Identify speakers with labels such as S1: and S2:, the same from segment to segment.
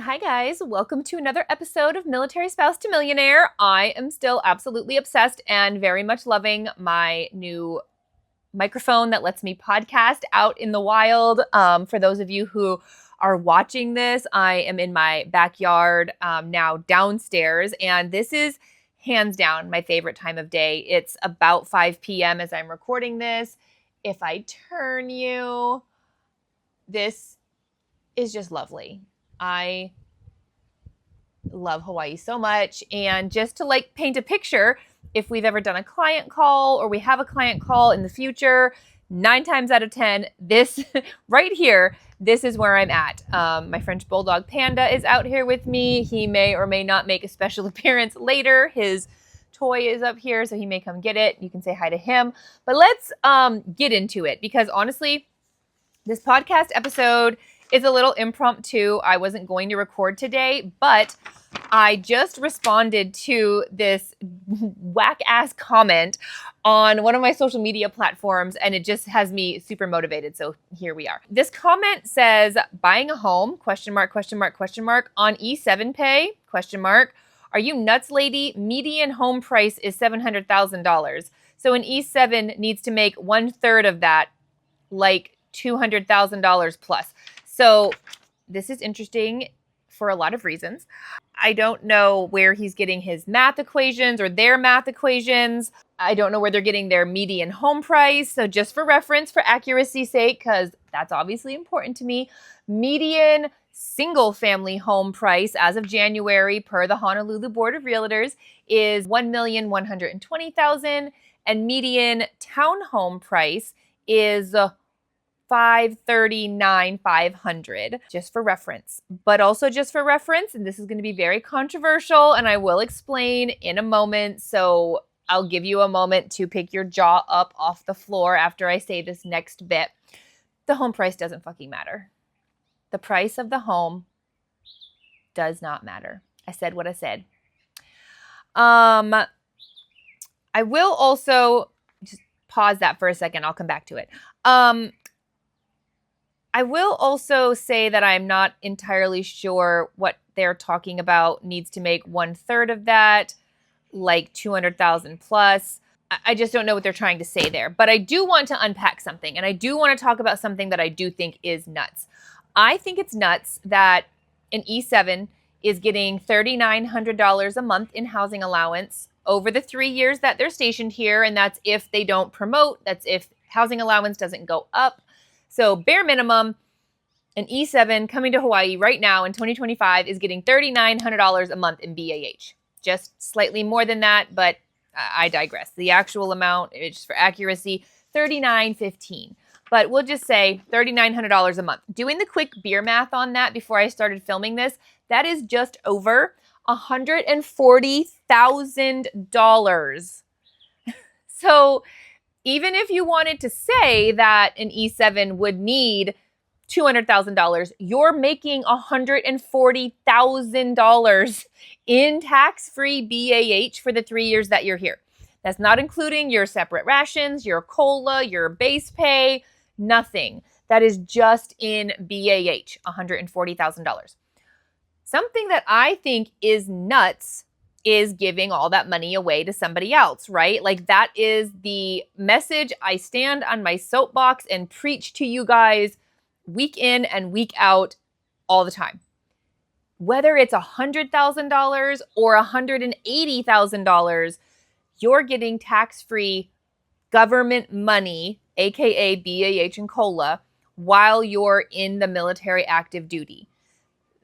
S1: Hi guys, welcome to another episode of Military Spouse to Millionaire. I am still absolutely obsessed and very much loving my new microphone that lets me podcast out in the wild. For those of you who are watching this, I am in my backyard now downstairs, and this is hands down my favorite time of day. It's about 5 p.m. as I'm recording this. If I turn you, this is just lovely. I love Hawaii so much. And just to paint a picture, if we've ever done a client call or we have a client call in the future, 9 times out of 10, this right here, this is where I'm at. My French Bulldog Panda is out here with me. He may or may not make a special appearance later. His toy is up here, so he may come get it. You can say hi to him. But let's get into it, because honestly, this podcast episode is a little impromptu. I wasn't going to record today, but I just responded to this whack-ass comment on one of my social media platforms, and it just has me super motivated. So here we are. This comment says, buying a home, on E7 pay, Are you nuts, lady? Median home price is $700,000. So an E7 needs to make 1/3 of that, like $200,000 plus. So this is interesting for a lot of reasons. I don't know where he's getting his math equations or their math equations. I don't know where they're getting their median home price. So just for reference, for accuracy's sake, because that's obviously important to me, median single family home price as of January per the Honolulu Board of Realtors is $1,120,000, and median townhome price is $539,500, just for reference. But also just for reference, and this is going to be very controversial, and I will explain in a moment, so I'll give you a moment to pick your jaw up off the floor after I say this next bit. The home price doesn't fucking matter. The price of the home does not matter. I said what I said. I will also just pause that for a second. I'll come back to it. I will also say that I'm not entirely sure what they're talking about needs to make 1/3 of that, like 200,000 plus. I just don't know what they're trying to say there. But I do want to unpack something, and I do want to talk about something that I do think is nuts. I think it's nuts that an E7 is getting $3,900 a month in housing allowance over the 3 years that they're stationed here, and that's if they don't promote. That's if housing allowance doesn't go up. So bare minimum, an E7 coming to Hawaii right now in 2025 is getting $3,900 a month in BAH. Just slightly more than that, but I digress. The actual amount, just for accuracy, $3,915. But we'll just say $3,900 a month. Doing the quick beer math on that before I started filming this, that is just over $140,000. So even if you wanted to say that an E7 would need $200,000, you're making $140,000 in tax-free BAH for the 3 years that you're here. That's not including your separate rations, your COLA, your base pay, nothing. That is just in BAH, $140,000. Something that I think is nuts is giving all that money away to somebody else, right? Like, that is the message I stand on my soapbox and preach to you guys week in and week out all the time. Whether it's $100,000 or $180,000, you're getting tax-free government money, aka BAH and COLA, while you're in the military active duty.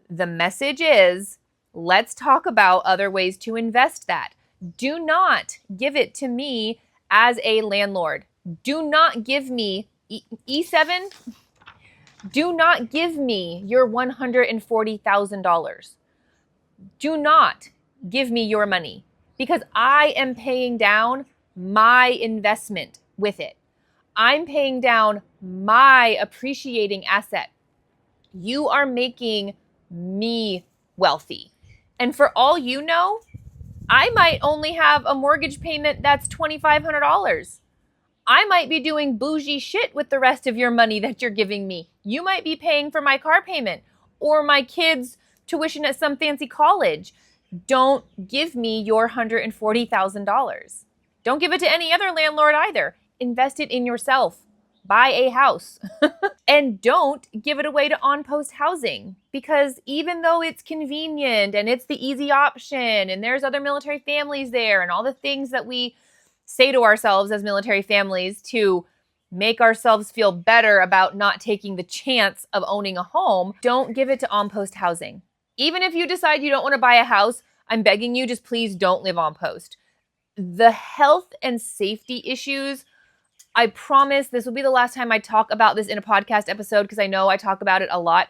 S1: The message is, let's talk about other ways to invest that. Do not give it to me as a landlord. Do not give me E7. Do not give me your $140,000. Do not give me your money, because I am paying down my investment with it. I'm paying down my appreciating asset. You are making me wealthy. And for all you know, I might only have a mortgage payment that's $2,500. I might be doing bougie shit with the rest of your money that you're giving me. You might be paying for my car payment or my kids' tuition at some fancy college. Don't give me your $140,000. Don't give it to any other landlord either. Invest it in yourself. Buy a house. And don't give it away to on-post housing, because even though it's convenient and it's the easy option and there's other military families there and all the things that we say to ourselves as military families to make ourselves feel better about not taking the chance of owning a home, don't give it to on-post housing. Even if you decide you don't want to buy a house, I'm begging you, just please don't live on post. The health and safety issues, I promise this will be the last time I talk about this in a podcast episode, because I know I talk about it a lot,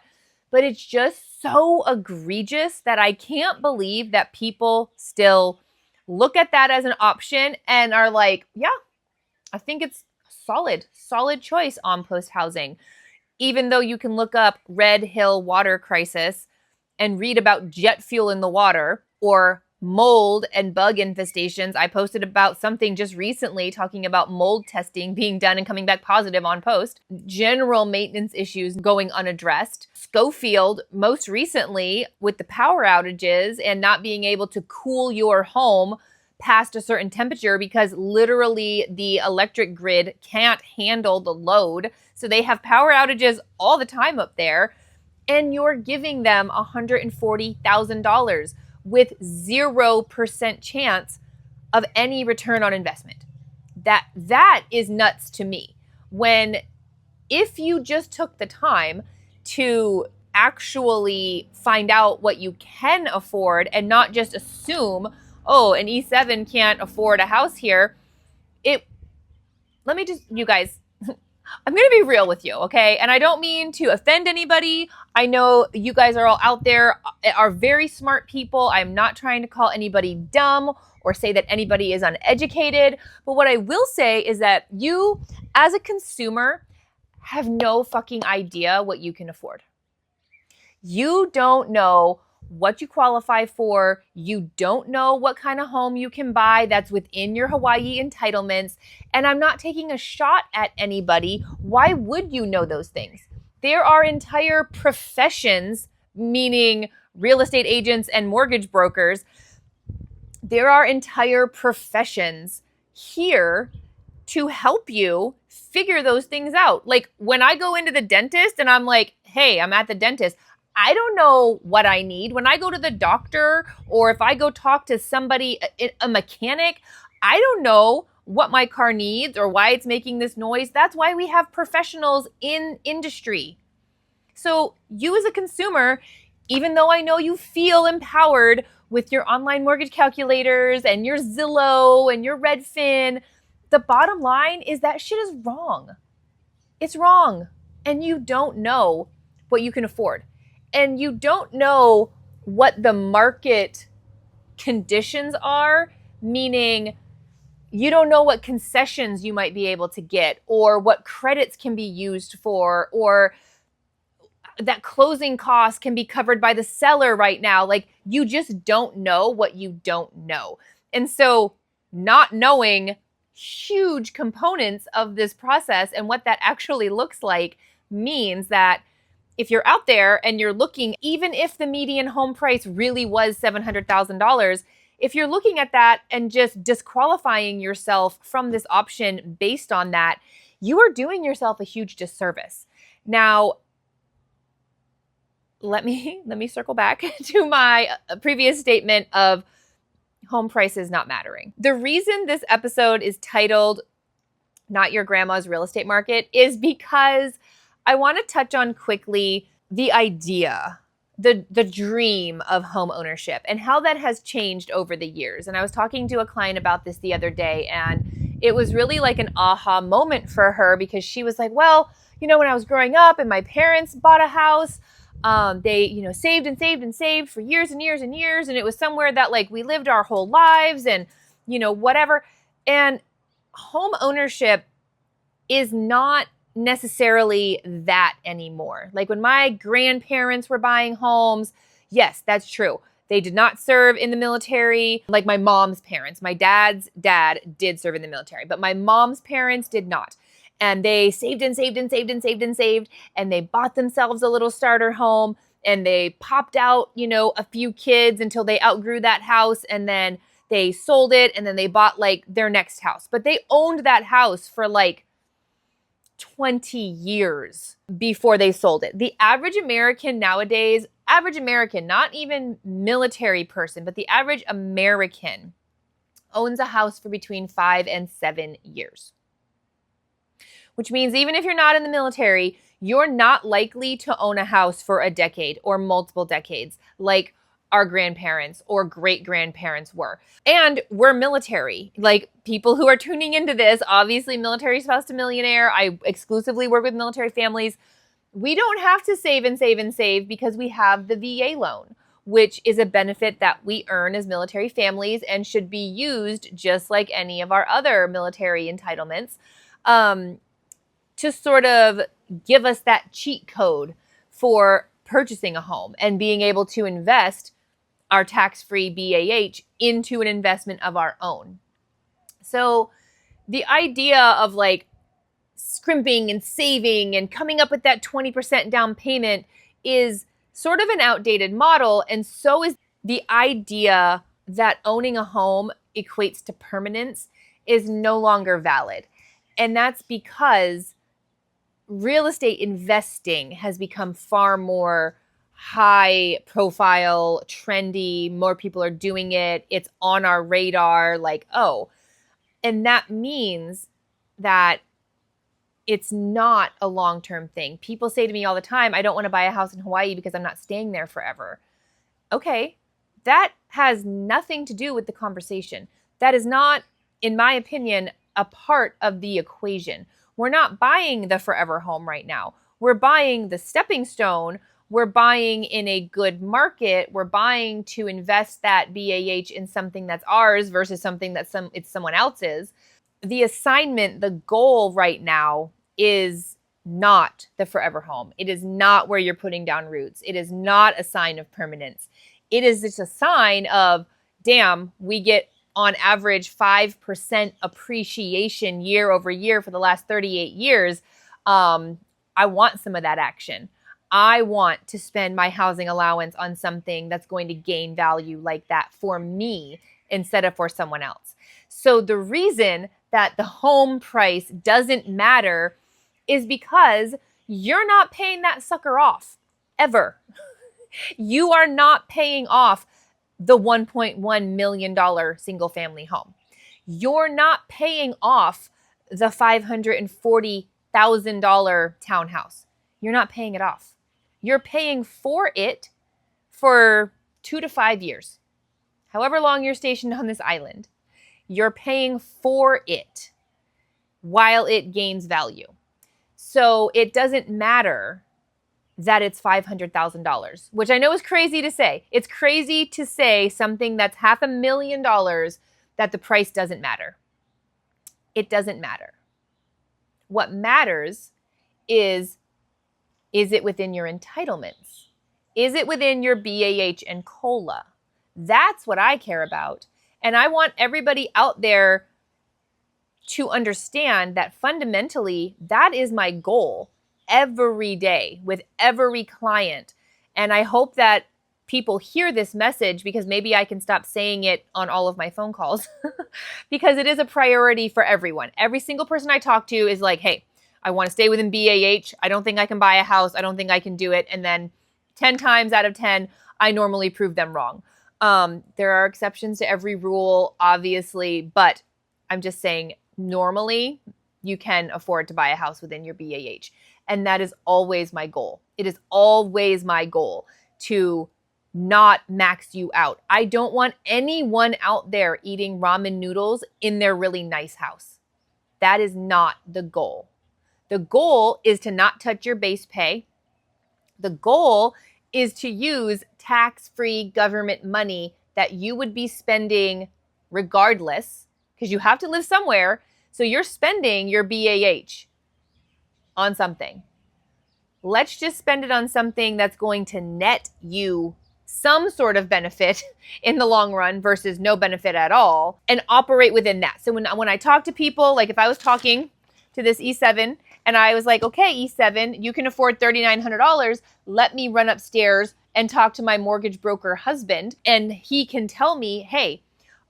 S1: but it's just so egregious that I can't believe that people still look at that as an option and are like, yeah, I think it's solid choice on post housing. Even though you can look up Red Hill water crisis and read about jet fuel in the water or mold and bug infestations. I posted about something just recently talking about mold testing being done and coming back positive on post. General maintenance issues going unaddressed. Schofield, most recently with the power outages and not being able to cool your home past a certain temperature because literally the electric grid can't handle the load. So they have power outages all the time up there, and you're giving them $140,000 with 0% chance of any return on investment. That is nuts to me. When if you just took the time to actually find out what you can afford and not just assume, oh, an E7 can't afford a house here. You guys, I'm going to be real with you, okay? And I don't mean to offend anybody. I know you guys are all out there, are very smart people. I'm not trying to call anybody dumb or say that anybody is uneducated. But what I will say is that you, as a consumer, have no fucking idea what you can afford. You don't know what you qualify for. You don't know what kind of home you can buy that's within your Hawaii entitlements. And I'm not taking a shot at anybody. Why would you know those things? There are entire professions, meaning real estate agents and mortgage brokers. There are entire professions here to help you figure those things out. Like when I go into the dentist and I'm like, hey, I'm at the dentist, I don't know what I need. When I go to the doctor or if I go talk to somebody, a mechanic, I don't know what my car needs or why it's making this noise. That's why we have professionals in industry. So you as a consumer, even though I know you feel empowered with your online mortgage calculators and your Zillow and your Redfin, the bottom line is that shit is wrong. It's wrong. And you don't know what you can afford. And you don't know what the market conditions are, meaning you don't know what concessions you might be able to get or what credits can be used for or that closing costs can be covered by the seller right now. Like you just don't know what you don't know. And so not knowing huge components of this process and what that actually looks like means that if you're out there and you're looking, even if the median home price really was $700,000, if you're looking at that and just disqualifying yourself from this option based on that, you are doing yourself a huge disservice. Now, let me circle back to my previous statement of home prices not mattering. The reason this episode is titled Not Your Grandma's Real Estate Market is because I want to touch on quickly the idea, the dream of home ownership and how that has changed over the years. And I was talking to a client about this the other day, and it was really like an aha moment for her because she was like, well, when I was growing up and my parents bought a house, they, saved and saved and saved for years and years and years. And it was somewhere that like we lived our whole lives and, whatever. And home ownership is not necessarily that anymore. Like when my grandparents were buying homes, yes, that's true. They did not serve in the military like my mom's parents. My dad's dad did serve in the military, but my mom's parents did not. And they saved and saved and saved and saved and saved, and they bought themselves a little starter home. and they popped out, a few kids until they outgrew that house, and then they sold it, and then they bought like their next house. But they owned that house for like 20 years before they sold it. The average American nowadays, not even military person, but the average American owns a house for between 5 and 7 years. Which means even if you're not in the military, you're not likely to own a house for a decade or multiple decades like our grandparents or great-grandparents were. And we're military. Like, people who are tuning into this, obviously Military Spouse to Millionaire, I exclusively work with military families. We don't have to save and save and save because we have the VA loan, which is a benefit that we earn as military families and should be used just like any of our other military entitlements, to sort of give us that cheat code for purchasing a home and being able to invest our tax-free BAH into an investment of our own. So the idea of like scrimping and saving and coming up with that 20% down payment is sort of an outdated model. And so is the idea that owning a home equates to permanence is no longer valid. And that's because real estate investing has become far more high profile, trendy. More people are doing it. It's on our radar, like, oh. And that means that it's not a long-term thing. People say to me all the time, I don't want to buy a house in Hawaii because I'm not staying there forever. Okay, that has nothing to do with the conversation. That is not, in my opinion, a part of the equation. We're not buying the forever home right now. We're buying the stepping stone. We're buying in a good market. We're buying to invest that BAH in something that's ours versus something that's someone else's. The assignment, the goal right now is not the forever home. It is not where you're putting down roots. It is not a sign of permanence. It is just a sign of, damn, we get on average 5% appreciation year over year for the last 38 years. I want some of that action. I want to spend my housing allowance on something that's going to gain value like that for me instead of for someone else. So the reason that the home price doesn't matter is because you're not paying that sucker off ever. You are not paying off the $1.1 million single family home. You're not paying off the $540,000 townhouse. You're not paying it off. You're paying for it for 2 to 5 years. However long you're stationed on this island, you're paying for it while it gains value. So it doesn't matter that it's $500,000, which I know is crazy to say. It's crazy to say something that's $500,000 that the price doesn't matter. It doesn't matter. What matters is it within your entitlements? Is it within your BAH and COLA? That's what I care about. And I want everybody out there to understand that fundamentally, that is my goal every day with every client. And I hope that people hear this message, because maybe I can stop saying it on all of my phone calls because it is a priority for everyone. Every single person I talk to is like, hey, I want to stay within BAH. I don't think I can buy a house. I don't think I can do it. And then 10 times out of 10, I normally prove them wrong. There are exceptions to every rule, obviously, but I'm just saying normally you can afford to buy a house within your BAH. And that is always my goal. It is always my goal to not max you out. I don't want anyone out there eating ramen noodles in their really nice house. That is not the goal. The goal is to not touch your base pay. The goal is to use tax-free government money that you would be spending regardless, because you have to live somewhere. So you're spending your BAH on something. Let's just spend it on something that's going to net you some sort of benefit in the long run versus no benefit at all, and operate within that. So when I talk to people, like if I was talking to this E7 And I was like, okay, E7, you can afford $3,900. Let me run upstairs and talk to my mortgage broker husband. And he can tell me, hey,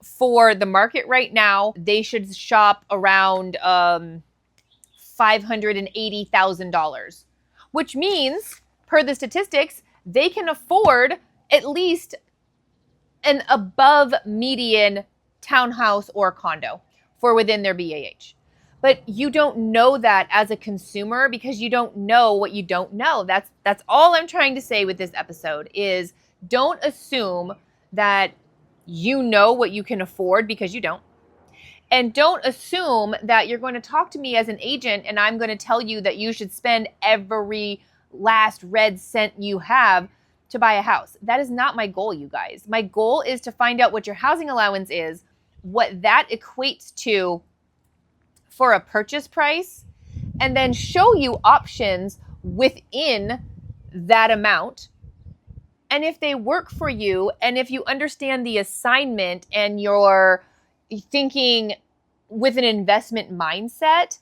S1: for the market right now, they should shop around $580,000, which means, per the statistics, they can afford at least an above median townhouse or condo for within their BAH. But you don't know that as a consumer because you don't know what you don't know. That's all I'm trying to say with this episode is don't assume that you know what you can afford because you don't. And don't assume that you're going to talk to me as an agent and I'm going to tell you that you should spend every last red cent you have to buy a house. That is not my goal, you guys. My goal is to find out what your housing allowance is, what that equates to for a purchase price, and then show you options within that amount. And if they work for you, and if you understand the assignment and you're thinking with an investment mindset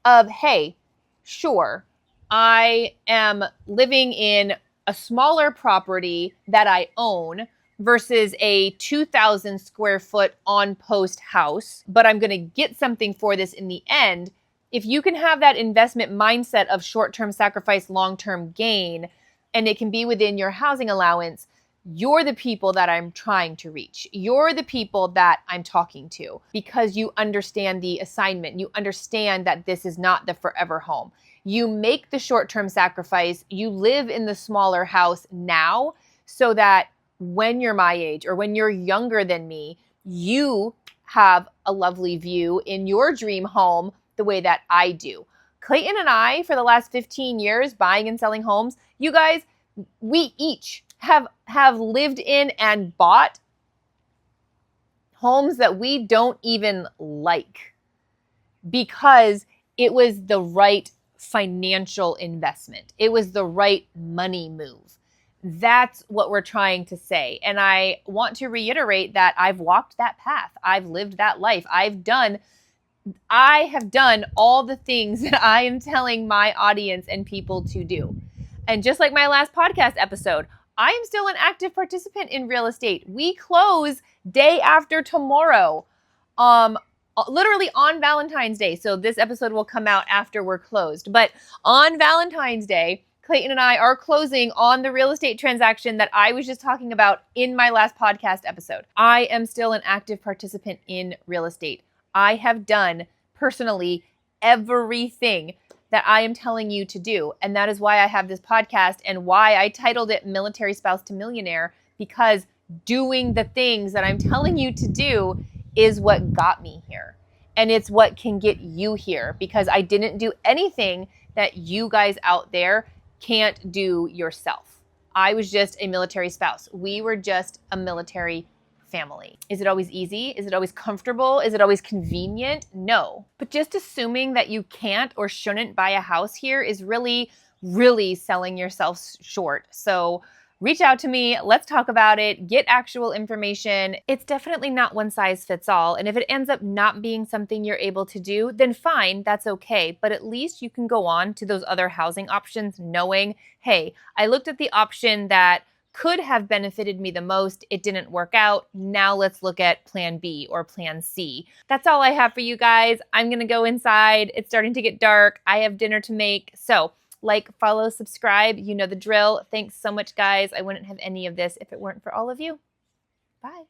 S1: of, hey, sure, I am living in a smaller property that I own versus a 2,000 square foot on post house, but I'm going to get something for this in the end. If you can have that investment mindset of short-term sacrifice, long-term gain, and it can be within your housing allowance, you're the people that I'm trying to reach. You're the people that I'm talking to because you understand the assignment. You understand that this is not the forever home. You make the short-term sacrifice. You live in the smaller house now so that when you're my age or when you're younger than me, you have a lovely view in your dream home the way that I do. Clayton and I, for the last 15 years, buying and selling homes, you guys, we each have lived in and bought homes that we don't even like because it was the right financial investment. It was the right money move. That's what we're trying to say. And I want to reiterate that I've walked that path. I've lived that life. I have done all the things that I am telling my audience and people to do. And just like my last podcast episode, I am still an active participant in real estate. We close day after tomorrow, literally on Valentine's Day. So this episode will come out after we're closed. But on Valentine's Day, Clayton and I are closing on the real estate transaction that I was just talking about in my last podcast episode. I am still an active participant in real estate. I have done personally everything that I am telling you to do. And that is why I have this podcast and why I titled it Military Spouse to Millionaire, because doing the things that I'm telling you to do is what got me here. And it's what can get you here, because I didn't do anything that you guys out there can't do yourself. I was just a military spouse. We were just a military family. Is it always easy? Is it always comfortable? Is it always convenient? No. But just assuming that you can't or shouldn't buy a house here is really, really selling yourself short. So reach out to me. Let's talk about it. Get actual information. It's definitely not one size fits all. And if it ends up not being something you're able to do, then fine, that's okay. But at least you can go on to those other housing options knowing, hey, I looked at the option that could have benefited me the most. It didn't work out. Now let's look at plan B or plan C. That's all I have for you guys. I'm going to go inside. It's starting to get dark. I have dinner to make. So like, follow, subscribe. You know the drill. Thanks so much, guys. I wouldn't have any of this if it weren't for all of you. Bye.